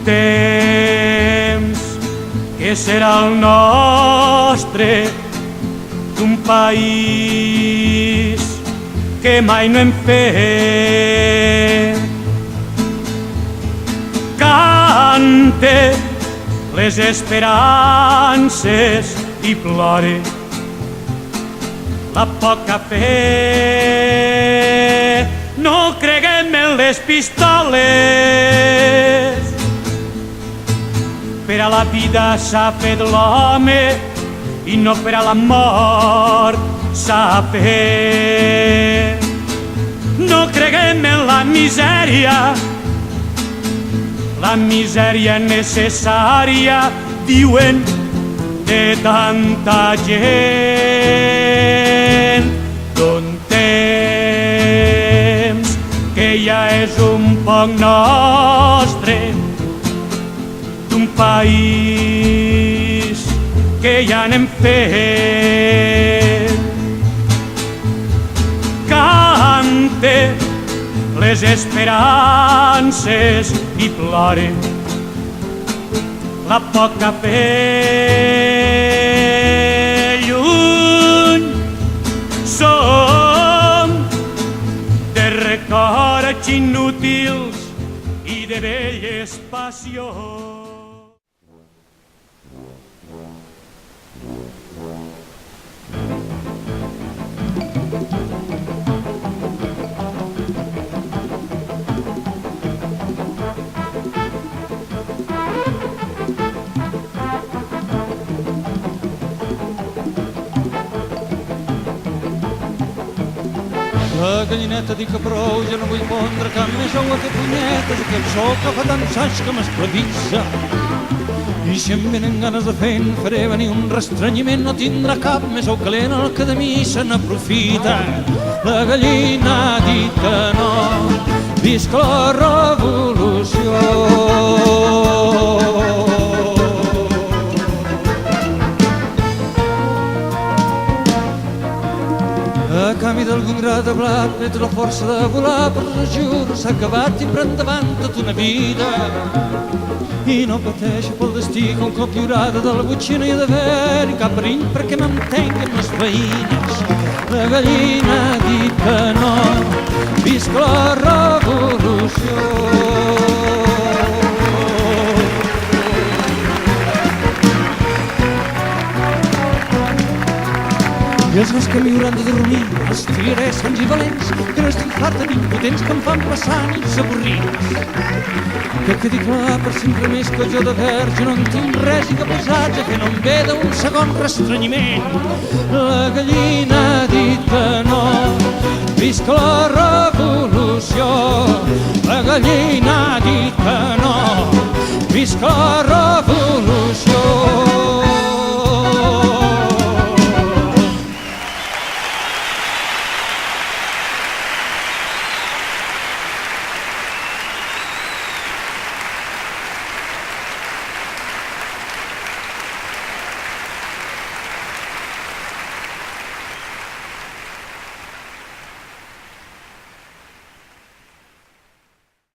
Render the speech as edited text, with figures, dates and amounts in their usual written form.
temps que serà el nostre, d'un país que mai no hem fet. Cante les esperances i plore la poca fe. No creguem en les pistoles, per a la vida s'ha fet l'home i no per a la mort s'ha fet. No creguem en la misèria necessària, diuen, de tanta gent. D'un temps que ja és un poc nostre, d'un país que ja n'hem fet. Cante les esperances i plore la poca fe. Lluny som de records inútils i de velles passions. La gallineta dic que prou, jo no vull pondre cap més ou a fer punyetes, aquest sol que fa tants anys que m'esclavitza. I si em venen ganes de fer, en faré venir un restrenyiment, no tindrà cap més ou calent el que de mi se n'aprofita. La gallina ha dit que no, visca la revolució. A canvi d'algun gra de blat, ets la força de volar per les jures, s'ha acabat i per endavant tota una vida. I no pateixo pel destí que un cop lliurada de la butxina i d'haver-hi cap perill perquè m'entenguen les veïnes. La gallina ha dit que no, visca la revolució. I els gos que m'hi hauran de dormir els triaré sants i valents, que no estic farta d'impotents que em fan passar nits avorrits. Que quedi clar per sempre més que jo de verge no en tinc res i que posats a fer no em ve d'un segon restrenyiment. La gallina ha dit que no, visca la revolució. La gallina ha dit que no, visca la revolució.